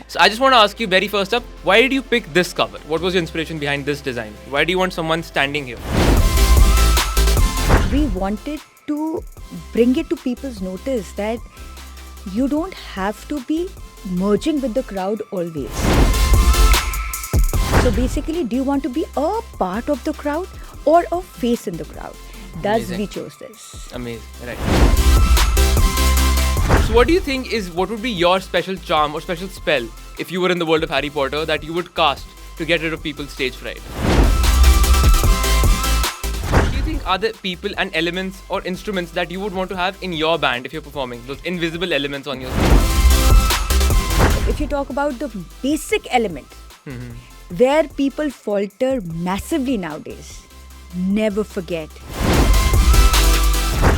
So I just want to ask you very first up, why did you pick this cover? What was your inspiration behind this design? Why do you want someone standing here? We wanted to bring it to people's notice that you don't have to be merging with the crowd always. So basically, do you want to be a part of the crowd or a face in the crowd? Thus, Amazing. we chose this. Amazing, right. So what do you think what would be your special charm or special spell if you were in the world of Harry Potter that you would cast to get rid of people's stage fright? Do you think are there people and elements or instruments that you would want to have in your band if you're performing? Those invisible elements on your stage? If you talk about the basic element, where people falter massively nowadays, never forget.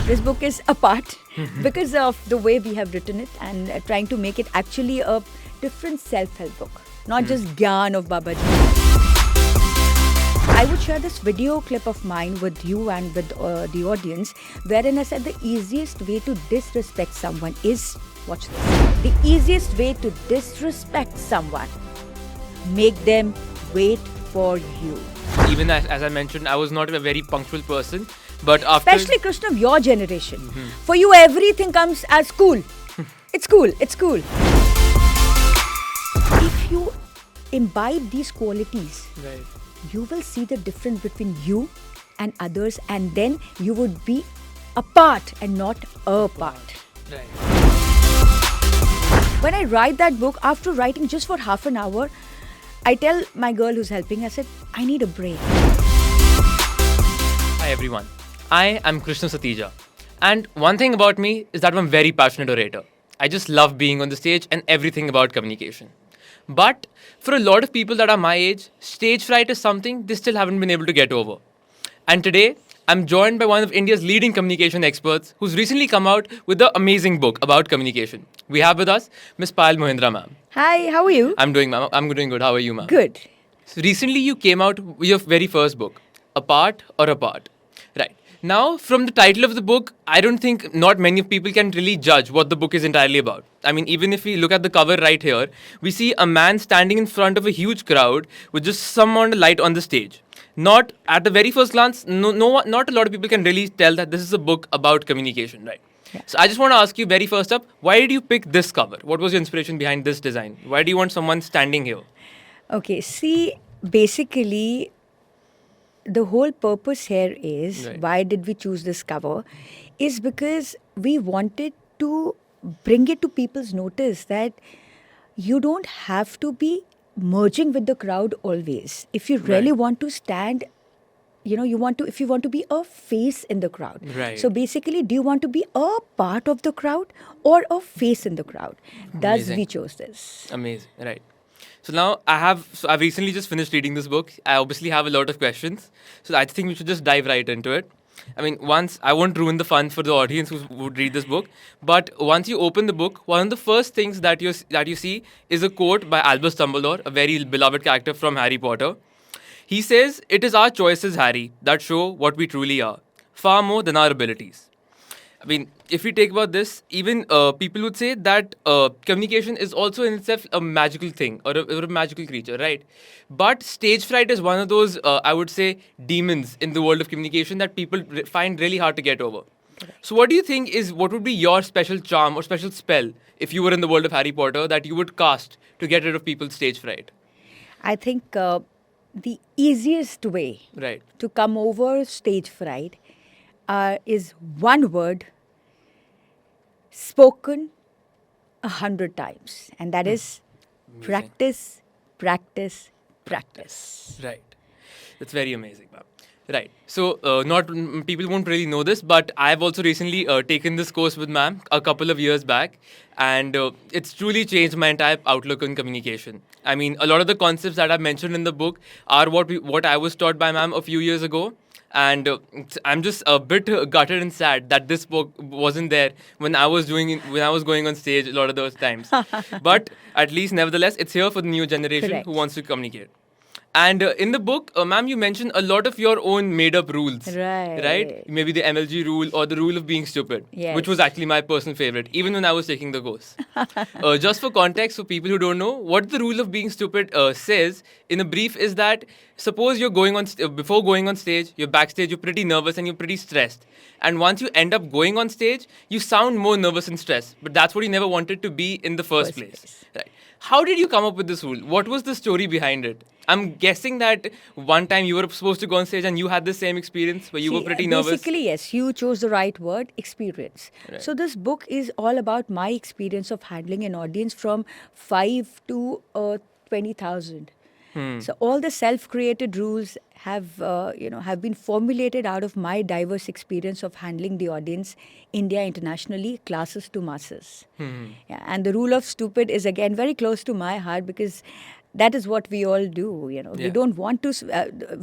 This book is apart because of the way we have written it and trying to make it actually a different self-help book, not just Gyan of Babaji. I would share this video clip of mine with you and with the audience, wherein I said the easiest way to disrespect someone is, watch this, the easiest way to disrespect someone, make them wait for you. Even as I mentioned, I was not a very punctual person, but after... Especially Krishna, your generation. For you, everything comes as cool. It's cool. It's cool. If you imbibe these qualities, Right. you will see the difference between you and others, and then you would be a part and not a part. Right. When I write that book, after writing just for half an hour, I tell my girl who's helping, I said, I need a break. Hi everyone, I am Krishna Satija, and one thing about me is that I'm a very passionate orator. I just love being on the stage and everything about communication. But for a lot of people that are my age, stage fright is something they still haven't been able to get over. And today, I'm joined by one of India's leading communication experts who's recently come out with an amazing book about communication. We have with us Ms. Payal Mohindra, ma'am. Hi, how are you? I'm doing good. How are you, ma'am? Good. So recently you came out with your very first book, Apart or Apart. Right. Now, from the title of the book, I don't think not many people can really judge what the book is entirely about. I mean, even if we look at the cover right here, we see a man standing in front of a huge crowd with just some amount of light on the stage. Not at the very first glance, not a lot of people can really tell that this is a book about communication, right? Yeah. So I just want to ask you very first up, why did you pick this cover? What was your inspiration behind this design? Why do you want someone standing here? Okay, see, basically, the whole purpose here is, Right. why did we choose this cover, is because we wanted to bring it to people's notice that you don't have to be merging with the crowd always. If you really Right. want to stand, if you want to be a face in the crowd. Right. So basically, do you want to be a part of the crowd or a face in the crowd? Thus, Amazing. we chose this. Amazing, right. So now I've recently just finished reading this book. I obviously have a lot of questions. So I think we should just dive right into it. I mean, I won't ruin the fun for the audience who would read this book, but once you open the book, one of the first things that you see is a quote by Albus Dumbledore, a very beloved character from Harry Potter. He says, "It is our choices, Harry, that show what we truly are, far more than our abilities." I mean, if we take about this, even people would say that communication is also in itself a magical thing or a magical creature, right? But stage fright is one of those, I would say, demons in the world of communication that people find really hard to get over. So what do you think what would be your special charm or special spell if you were in the world of Harry Potter that you would cast to get rid of people's stage fright? I think the easiest way Right. to come over stage fright is one word spoken 100 times, and that is Amazing. practice, practice, practice. Right. That's very amazing, ma'am. Right. So, people won't really know this, but I've also recently taken this course with ma'am a couple of years back, and it's truly changed my entire outlook on communication. I mean, a lot of the concepts that I've mentioned in the book are what I was taught by ma'am a few years ago. And I'm just a bit gutted and sad that this book wasn't there when I was going on stage a lot of those times. But at least, nevertheless, it's here for the new generation Correct. who wants to communicate. And in the book, ma'am, you mentioned a lot of your own made-up rules, Right. Maybe the MLG rule or the rule of being stupid, which was Yes. actually my personal favorite, even when I was taking the course. Just for context, for people who don't know, what the rule of being stupid says in a brief is that suppose you're going on before going on stage, you're backstage, you're pretty nervous and you're pretty stressed, and once you end up going on stage, you sound more nervous and stressed, but that's what you never wanted to be in the first place, right? How did you come up with this rule? What was the story behind it? I'm guessing that one time you were supposed to go on stage and you had the same experience where you were pretty nervous. Basically, yes, you chose the right word, experience. Right. So this book is all about my experience of handling an audience from 5 to 20,000. So all the self-created rules have been formulated out of my diverse experience of handling the audience, India internationally, classes to masses. Yeah, and the rule of stupid is again very close to my heart because that is what we all do. We Yeah. don't want to.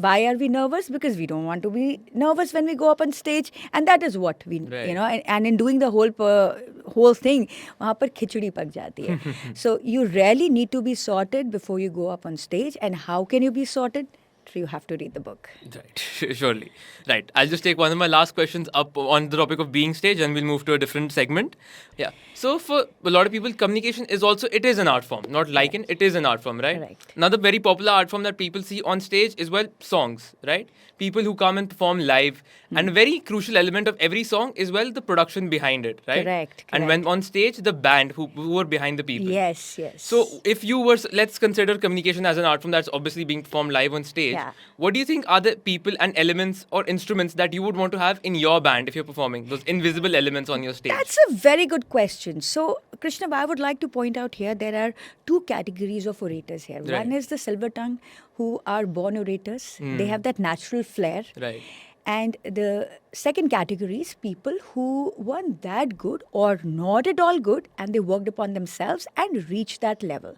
Why are we nervous? Because we don't want to be nervous when we go up on stage, and that is what we, Right. And in doing the whole thing, वहाँ पर खिचड़ी पक जाती है. So you really need to be sorted before you go up on stage. And how can you be sorted? You have to read the book. Right, surely. Right. I'll just take one of my last questions up on the topic of being stage and we'll move to a different segment. Yeah. So for a lot of people, communication it is an art form. Not like it is an art form, right? Correct. Another very popular art form that people see on stage is, songs, right? People who come and perform live. And a very crucial element of every song is, the production behind it, right? Correct, And when on stage, the band who are behind the people. Yes. So if you were, let's consider communication as an art form that's obviously being performed live on stage. Yeah. What do you think are the people and elements or instruments that you would want to have in your band if you're performing? Those invisible elements on your stage. That's a very good question. So, Krishna, I would like to point out here there are two categories of orators here. Right. One is the silver tongue, who are born orators. They have that natural flair. Right. And the second category is people who weren't that good or not at all good, and they worked upon themselves and reached that level.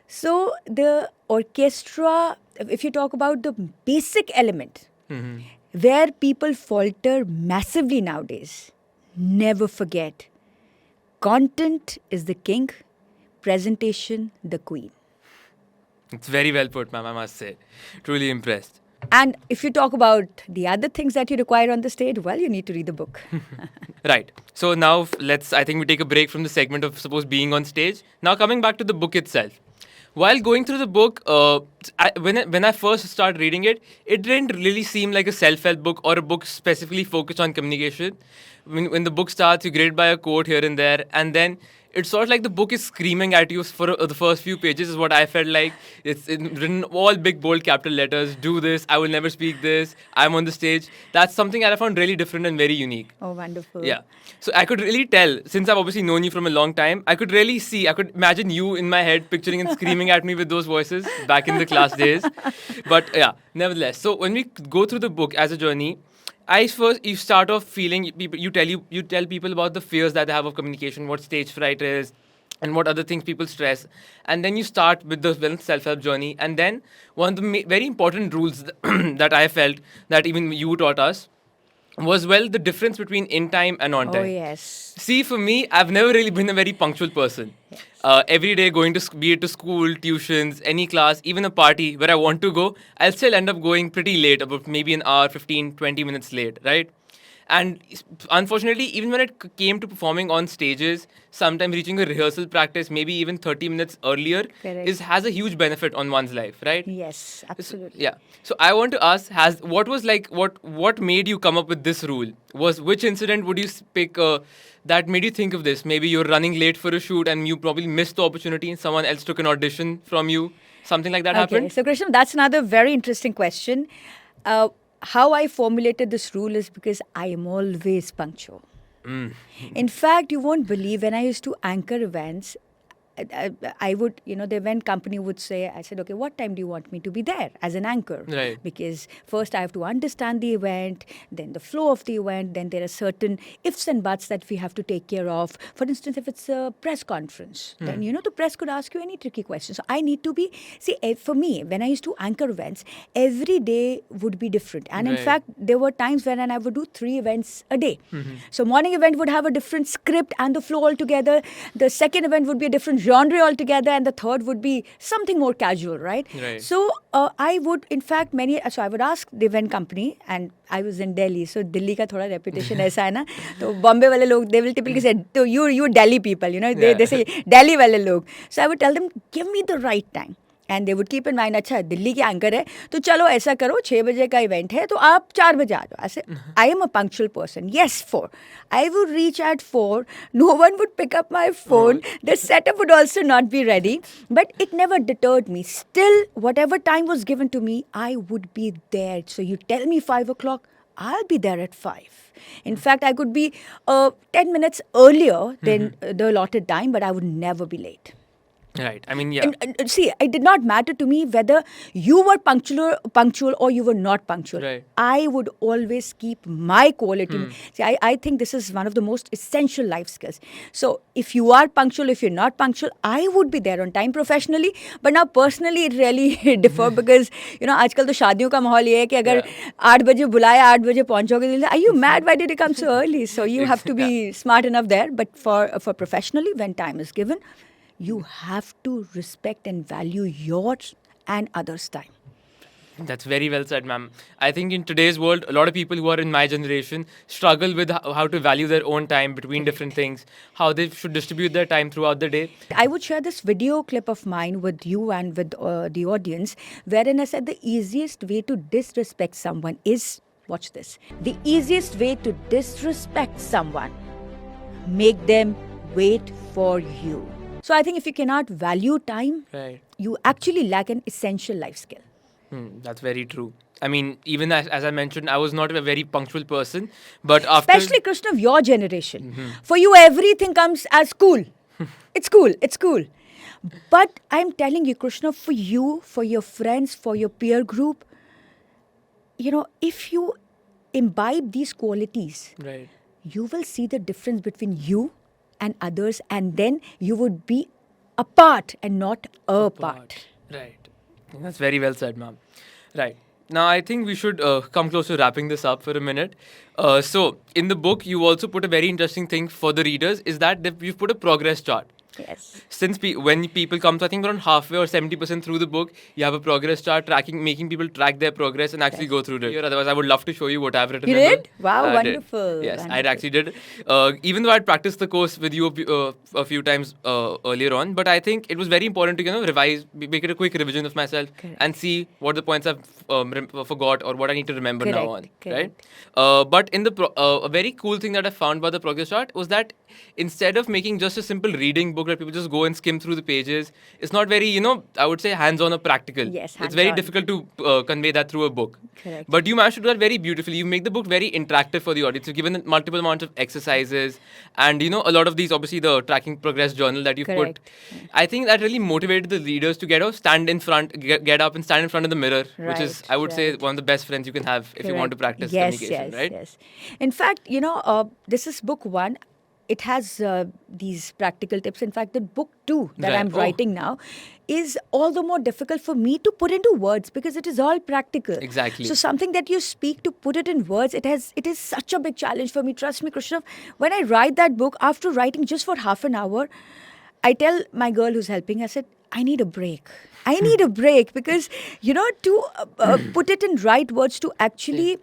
So the orchestra, if you talk about the basic element, where people falter massively nowadays, never forget, content is the king, presentation the queen. It's very well put, ma'am, I must say. Truly impressed. And if you talk about the other things that you require on the stage, well, you need to read the book. Right. So now I think we take a break from the segment of suppose being on stage. Now coming back to the book itself. While going through the book, when I first started reading it, it didn't really seem like a self-help book or a book specifically focused on communication. When the book starts, you grade by a quote here and there, and then it's sort of like the book is screaming at you for the first few pages is what I felt like. It's written all big bold capital letters. Do this. I will never speak this. I'm on the stage. That's something that I found really different and very unique. Oh, wonderful. Yeah. So I could really tell, since I've obviously known you from a long time, I could imagine you in my head picturing and screaming at me with those voices back in the class days. But yeah, nevertheless. So when we go through the book as a journey, you start off feeling you tell people about the fears that they have of communication, what stage fright is, and what other things people stress, and then you start with the self-help journey, and then one of the very important rules that I felt that even you taught us was the difference between in time and on time. Oh, yes. See, for me, I've never really been a very punctual person. Every day going be it to school, tuitions, any class, even a party where I want to go, I'll still end up going pretty late, about maybe an hour, 15, 20 minutes late, right? And unfortunately, even when it came to performing on stages, sometimes reaching a rehearsal practice, maybe even 30 minutes earlier, Correct. has a huge benefit on one's life, right? Yes, absolutely. Yeah. So I want to ask, what made you come up with this rule? Which incident would you pick that made you think of this? Maybe you're running late for a shoot and you probably missed the opportunity and someone else took an audition from you. Something like that Okay, happened? so Krishna, that's another very interesting question. How I formulated this rule is because I am always punctual. In fact, you won't believe when I used to anchor events, I would, the event company would say, I said, okay, what time do you want me to be there as an anchor? Right. Because first I have to understand the event, then the flow of the event, then there are certain ifs and buts that we have to take care of. For instance, if it's a press conference, then, the press could ask you any tricky questions. So I need to for me, when I used to anchor events, every day would be different. And in Right. fact, there were times when I would do 3 events a day. So morning event would have a different script and the flow altogether. The second event would be a different genre altogether, and the third would be something more casual, right? Right. So I would, in fact, so I would ask the event company, and I was in Delhi, so Delhi ka thoda reputation ऐसा है ना, तो Bombay वाले लोग, they will typically say, तो you Delhi people, they say Delhi वाले लोग. So I would tell them, give me the right time. And they would keep in mind, अच्छा दिल्ली के एंकर है तो चलो ऐसा करो 6 बजे का इवेंट है तो आप 4 बजे आ जाओ. ऐसे I am a punctual person. Yes 4. I would reach at 4. No one would pick up my phone. The setup would also not be ready. But it never deterred me. Still whatever time was given to me, I would be there. So you tell me 5 o'clock, I'll be there at 5. In fact, I could be 10 minutes earlier than the allotted time, but I would never be late. Right. I mean, yeah. And see, it did not matter to me whether you were punctual or you were not punctual. Right. I would always keep my quality. See, I think this is one of the most essential life skills. So if you are punctual, if you're not punctual, I would be there on time professionally. But now personally, it really differ because, आजकल तो शादियों का माहौल ये है कि अगर 8 बजे बुलाया 8 बजे पहुंचोगे, are you mad? Why did you come so early? So you have to be smart enough there. But for professionally, when time is given, you have to respect and value yours and others' time. That's very well said, ma'am. I think in today's world, a lot of people who are in my generation struggle with how to value their own time between different things, how they should distribute their time throughout the day. I would share this video clip of mine with you and with the audience, wherein I said the easiest way to disrespect someone is, watch this, the easiest way to disrespect someone, make them wait for you. So I think if you cannot value time, Right. you actually lack an essential life skill. That's very true. I mean, even as I mentioned, I was not a very punctual person, but after... Especially, Krishna, of your generation. For you, everything comes as cool. It's cool. It's cool. But I'm telling you, Krishna, for you, for your friends, for your peer group, if you imbibe these qualities, Right. you will see the difference between you and others, and then you would be a part and not a part. Right. That's very well said, ma'am. Right. Now, I think we should come close to wrapping this up for a minute. So, in the book, you also put a very interesting thing for the readers, is that you've put a progress chart. Yes. Since when people come, so I think around halfway or 70% through the book, you have a progress chart making people track their progress and actually go through it. Otherwise, I would love to show you what I've written. You in did? the, Wow, I wonderful. Did. Yes, wonderful. I actually did. Even though I'd practiced the course with you a few times earlier on, but I think it was very important to revise, make it a quick revision of myself. Correct. And see what the points I've forgot or what I need to remember now on. Correct. Right? But in a very cool thing that I found about the progress chart was that instead of making just a simple reading book that people just go and skim through the pages, it's not very, I would say hands-on or practical. Yes, it's very hands-on. difficult to convey that through a book. Correct. But you managed to do that very beautifully. You make the book very interactive for the audience. You've given multiple amounts of exercises and, a lot of these, obviously, the tracking progress journal that you've Correct. put. I think that really motivated the readers to get up and stand in front of the mirror, which is, I would say, one of the best friends you can have if you want to practice communication, right? Yes. In fact, this is book 1. It has these practical tips. In fact, the book 2 that Right. I'm writing now is all the more difficult for me to put into words because it is all practical. Exactly. So something that you speak, to put it in words, it is such a big challenge for me. Trust me, Krishna. When I write that book, after writing just for half an hour, I tell my girl who's helping, I said, I need a break. I need a break because, to put it in right words, to actually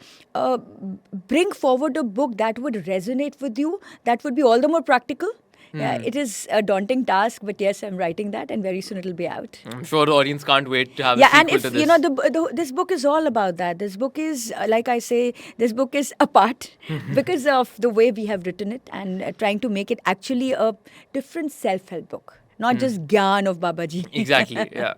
bring forward a book that would resonate with you, that would be all the more practical. Yeah, it is a daunting task, but yes, I'm writing that, and very soon it'll be out. I'm sure the audience can't wait to have Yeah, a and sequel if to this. this book is all about that. This book is, like I say, this book is apart because of the way we have written it and trying to make it actually a different self-help book, not just Gyan of Babaji. Exactly, yeah.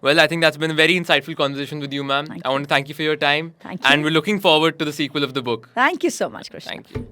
Well, I think that's been a very insightful conversation with you, ma'am. Thank I want to thank you for your time. Thank And you. we're looking forward to the sequel of the book. Thank you so much, Krishna. Thank you.